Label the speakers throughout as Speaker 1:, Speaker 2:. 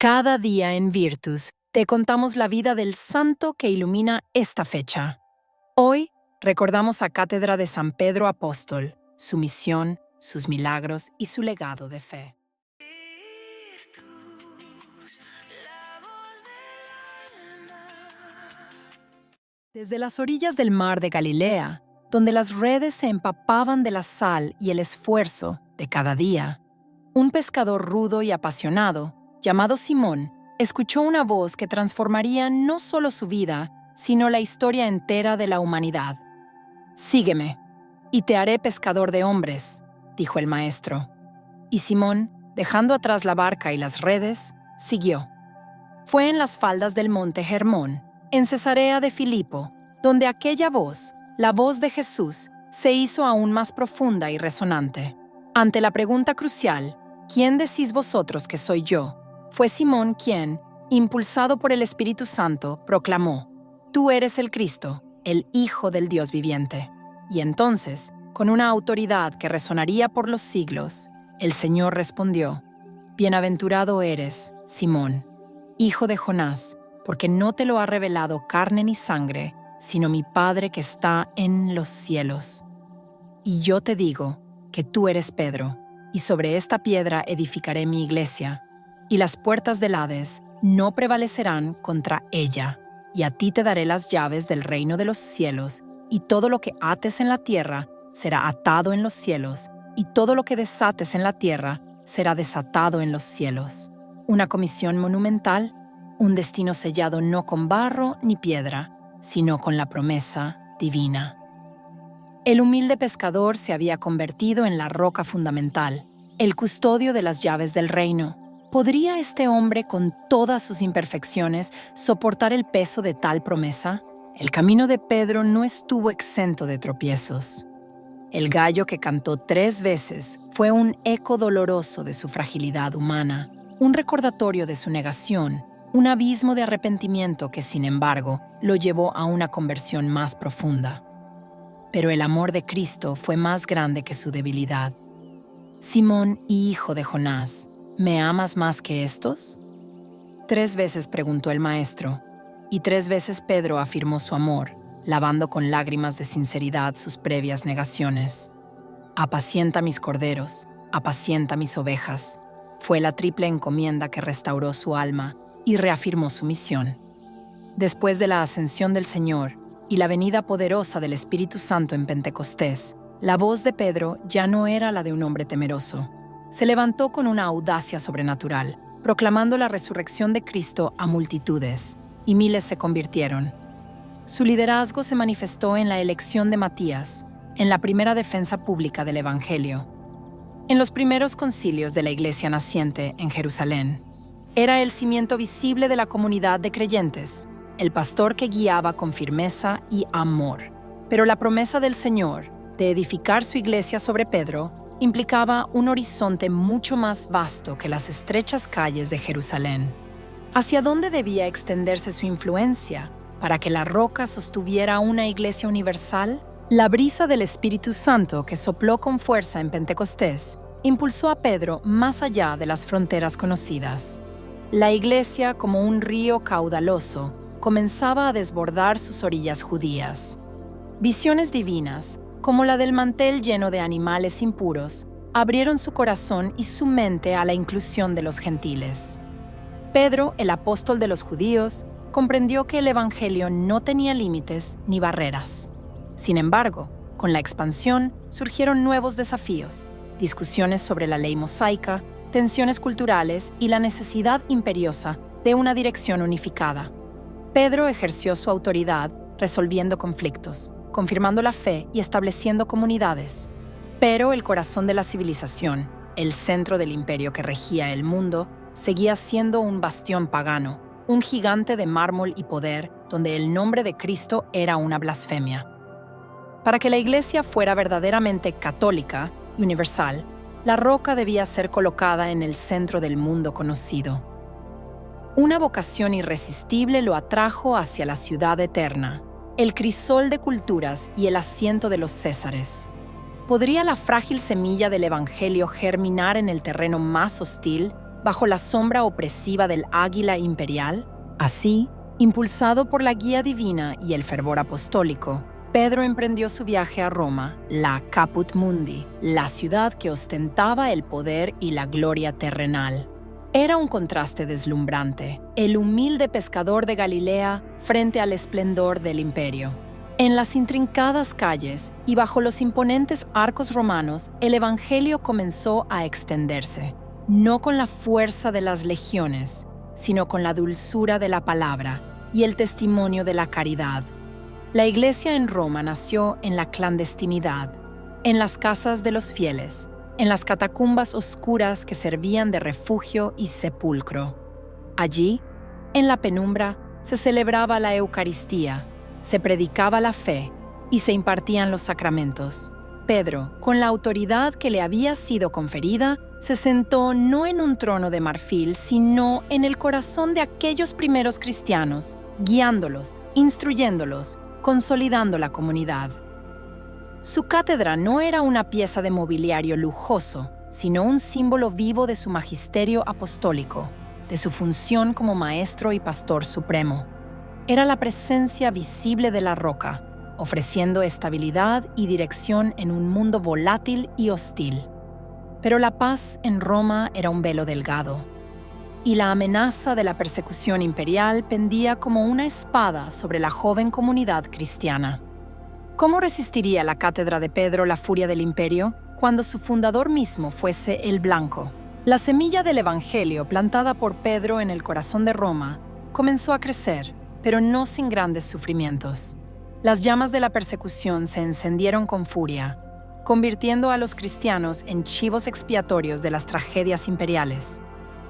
Speaker 1: Cada día en Virtus te contamos la vida del santo que ilumina esta fecha. Hoy recordamos a Cátedra de San Pedro Apóstol, su misión, sus milagros y su legado de fe. Desde las orillas del mar de Galilea, donde las redes se empapaban de la sal y el esfuerzo de cada día, un pescador rudo y apasionado, llamado Simón, escuchó una voz que transformaría no solo su vida, sino la historia entera de la humanidad. «Sígueme, y te haré pescador de hombres», dijo el maestro. Y Simón, dejando atrás la barca y las redes, siguió. Fue en las faldas del monte Hermón, en Cesarea de Filipo, donde aquella voz, la voz de Jesús, se hizo aún más profunda y resonante. Ante la pregunta crucial, ¿quién decís vosotros que soy yo?, fue Simón quien, impulsado por el Espíritu Santo, proclamó: «Tú eres el Cristo, el Hijo del Dios viviente». Y entonces, con una autoridad que resonaría por los siglos, el Señor respondió: «Bienaventurado eres, Simón, hijo de Jonás, porque no te lo ha revelado carne ni sangre, sino mi Padre que está en los cielos. Y yo te digo que tú eres Pedro, y sobre esta piedra edificaré mi iglesia, y las puertas del Hades no prevalecerán contra ella. Y a ti te daré las llaves del reino de los cielos, y todo lo que ates en la tierra será atado en los cielos, y todo lo que desates en la tierra será desatado en los cielos». Una comisión monumental, un destino sellado no con barro ni piedra, sino con la promesa divina. El humilde pescador se había convertido en la roca fundamental, el custodio de las llaves del reino. ¿Podría este hombre, con todas sus imperfecciones, soportar el peso de tal promesa? El camino de Pedro no estuvo exento de tropiezos. El gallo que cantó 3 veces fue un eco doloroso de su fragilidad humana, un recordatorio de su negación, un abismo de arrepentimiento que, sin embargo, lo llevó a una conversión más profunda. Pero el amor de Cristo fue más grande que su debilidad. «Simón, hijo de Jonás, ¿me amas más que estos?». 3 veces preguntó el maestro, y 3 veces Pedro afirmó su amor, lavando con lágrimas de sinceridad sus previas negaciones. «Apacienta mis corderos, apacienta mis ovejas», fue la triple encomienda que restauró su alma y reafirmó su misión. Después de la ascensión del Señor y la venida poderosa del Espíritu Santo en Pentecostés, la voz de Pedro ya no era la de un hombre temeroso. Se levantó con una audacia sobrenatural, proclamando la resurrección de Cristo a multitudes, y miles se convirtieron. Su liderazgo se manifestó en la elección de Matías, en la primera defensa pública del Evangelio. En los primeros concilios de la Iglesia naciente en Jerusalén, era el cimiento visible de la comunidad de creyentes, el pastor que guiaba con firmeza y amor. Pero la promesa del Señor de edificar su iglesia sobre Pedro implicaba un horizonte mucho más vasto que las estrechas calles de Jerusalén. ¿Hacia dónde debía extenderse su influencia para que la roca sostuviera una iglesia universal? La brisa del Espíritu Santo que sopló con fuerza en Pentecostés impulsó a Pedro más allá de las fronteras conocidas. La iglesia, como un río caudaloso, comenzaba a desbordar sus orillas judías. Visiones divinas, como la del mantel lleno de animales impuros, abrieron su corazón y su mente a la inclusión de los gentiles. Pedro, el apóstol de los judíos, comprendió que el Evangelio no tenía límites ni barreras. Sin embargo, con la expansión surgieron nuevos desafíos, discusiones sobre la ley mosaica, tensiones culturales y la necesidad imperiosa de una dirección unificada. Pedro ejerció su autoridad resolviendo conflictos, confirmando la fe y estableciendo comunidades. Pero el corazón de la civilización, el centro del imperio que regía el mundo, seguía siendo un bastión pagano, un gigante de mármol y poder donde el nombre de Cristo era una blasfemia. Para que la Iglesia fuera verdaderamente católica y universal, la roca debía ser colocada en el centro del mundo conocido. Una vocación irresistible lo atrajo hacia la ciudad eterna, el crisol de culturas y el asiento de los césares. ¿Podría la frágil semilla del Evangelio germinar en el terreno más hostil bajo la sombra opresiva del águila imperial? Así, impulsado por la guía divina y el fervor apostólico, Pedro emprendió su viaje a Roma, la Caput Mundi, la ciudad que ostentaba el poder y la gloria terrenal. Era un contraste deslumbrante, el humilde pescador de Galilea frente al esplendor del imperio. En las intrincadas calles y bajo los imponentes arcos romanos, el evangelio comenzó a extenderse, no con la fuerza de las legiones, sino con la dulzura de la palabra y el testimonio de la caridad. La iglesia en Roma nació en la clandestinidad, en las casas de los fieles, en las catacumbas oscuras que servían de refugio y sepulcro. Allí, en la penumbra, se celebraba la Eucaristía, se predicaba la fe y se impartían los sacramentos. Pedro, con la autoridad que le había sido conferida, se sentó no en un trono de marfil, sino en el corazón de aquellos primeros cristianos, guiándolos, instruyéndolos, consolidando la comunidad. Su cátedra no era una pieza de mobiliario lujoso, sino un símbolo vivo de su magisterio apostólico, de su función como maestro y pastor supremo. Era la presencia visible de la roca, ofreciendo estabilidad y dirección en un mundo volátil y hostil. Pero la paz en Roma era un velo delgado, y la amenaza de la persecución imperial pendía como una espada sobre la joven comunidad cristiana. ¿Cómo resistiría la cátedra de Pedro la furia del imperio cuando su fundador mismo fuese el blanco? La semilla del evangelio plantada por Pedro en el corazón de Roma comenzó a crecer, pero no sin grandes sufrimientos. Las llamas de la persecución se encendieron con furia, convirtiendo a los cristianos en chivos expiatorios de las tragedias imperiales.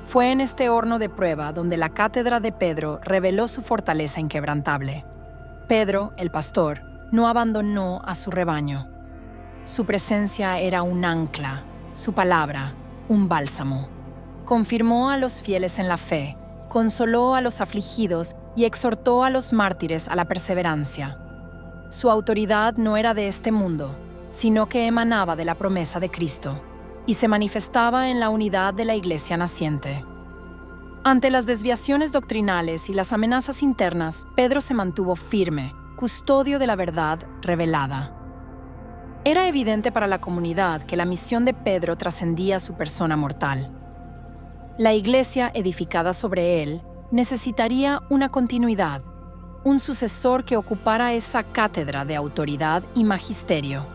Speaker 1: Fue en este horno de prueba donde la cátedra de Pedro reveló su fortaleza inquebrantable. Pedro, el pastor, no abandonó a su rebaño. Su presencia era un ancla, su palabra, un bálsamo. Confirmó a los fieles en la fe, consoló a los afligidos y exhortó a los mártires a la perseverancia. Su autoridad no era de este mundo, sino que emanaba de la promesa de Cristo y se manifestaba en la unidad de la Iglesia naciente. Ante las desviaciones doctrinales y las amenazas internas, Pedro se mantuvo firme, custodio de la verdad revelada. Era evidente para la comunidad que la misión de Pedro trascendía su persona mortal. La Iglesia edificada sobre él necesitaría una continuidad, un sucesor que ocupara esa cátedra de autoridad y magisterio.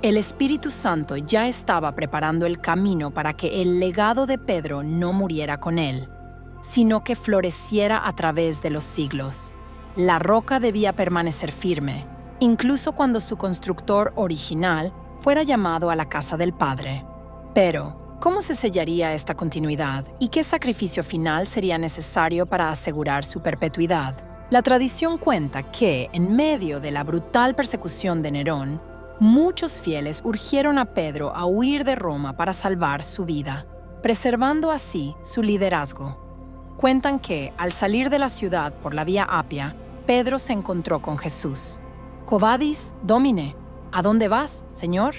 Speaker 1: El Espíritu Santo ya estaba preparando el camino para que el legado de Pedro no muriera con él, sino que floreciera a través de los siglos. La roca debía permanecer firme, incluso cuando su constructor original fuera llamado a la casa del Padre. Pero, ¿cómo se sellaría esta continuidad y qué sacrificio final sería necesario para asegurar su perpetuidad? La tradición cuenta que, en medio de la brutal persecución de Nerón, muchos fieles urgieron a Pedro a huir de Roma para salvar su vida, preservando así su liderazgo. Cuentan que, al salir de la ciudad por la vía Apia, Pedro se encontró con Jesús. «¿Quo vadis, Domine? ¿A dónde vas, Señor?»,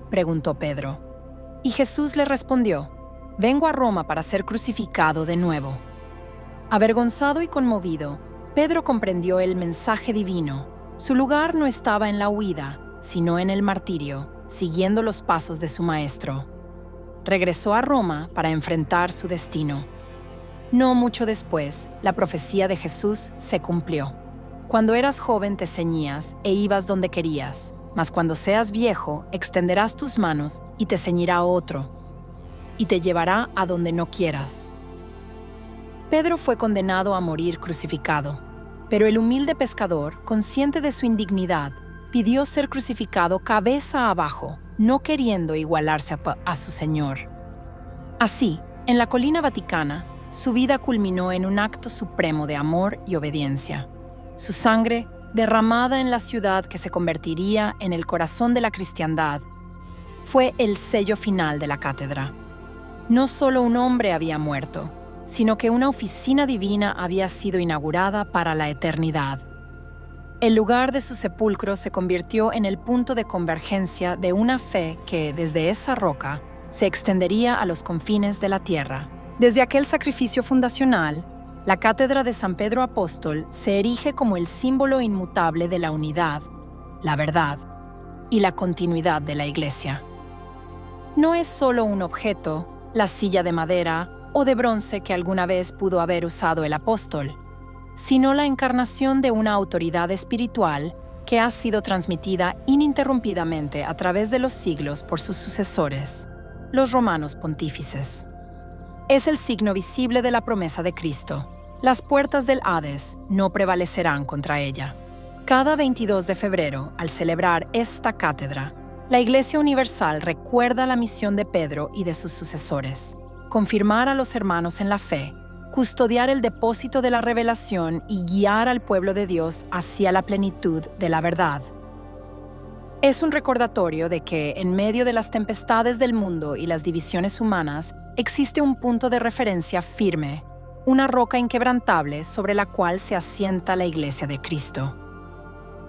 Speaker 1: preguntó Pedro. Y Jesús le respondió: «Vengo a Roma para ser crucificado de nuevo». Avergonzado y conmovido, Pedro comprendió el mensaje divino. Su lugar no estaba en la huida, sino en el martirio, siguiendo los pasos de su maestro. Regresó a Roma para enfrentar su destino. No mucho después, la profecía de Jesús se cumplió. Cuando eras joven te ceñías e ibas donde querías, mas cuando seas viejo extenderás tus manos y te ceñirá otro, y te llevará a donde no quieras. Pedro fue condenado a morir crucificado, pero el humilde pescador, consciente de su indignidad, pidió ser crucificado cabeza abajo, no queriendo igualarse a su Señor. Así, en la colina vaticana, su vida culminó en un acto supremo de amor y obediencia. Su sangre, derramada en la ciudad que se convertiría en el corazón de la cristiandad, fue el sello final de la cátedra. No solo un hombre había muerto, sino que una oficina divina había sido inaugurada para la eternidad. El lugar de su sepulcro se convirtió en el punto de convergencia de una fe que, desde esa roca, se extendería a los confines de la tierra. Desde aquel sacrificio fundacional, la Cátedra de San Pedro Apóstol se erige como el símbolo inmutable de la unidad, la verdad y la continuidad de la Iglesia. No es solo un objeto, la silla de madera o de bronce que alguna vez pudo haber usado el apóstol, sino la encarnación de una autoridad espiritual que ha sido transmitida ininterrumpidamente a través de los siglos por sus sucesores, los romanos pontífices. Es el signo visible de la promesa de Cristo. Las puertas del Hades no prevalecerán contra ella. Cada 22 de febrero, al celebrar esta cátedra, la Iglesia Universal recuerda la misión de Pedro y de sus sucesores: confirmar a los hermanos en la fe, custodiar el depósito de la revelación y guiar al pueblo de Dios hacia la plenitud de la verdad. Es un recordatorio de que, en medio de las tempestades del mundo y las divisiones humanas, existe un punto de referencia firme, una roca inquebrantable sobre la cual se asienta la Iglesia de Cristo.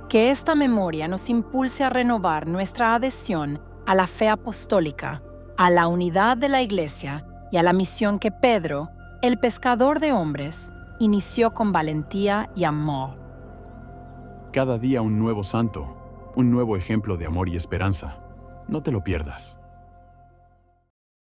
Speaker 1: Que esta memoria nos impulse a renovar nuestra adhesión a la fe apostólica, a la unidad de la Iglesia y a la misión que Pedro, el pescador de hombres, inició con valentía y amor.
Speaker 2: Cada día un nuevo santo, un nuevo ejemplo de amor y esperanza. No te lo pierdas.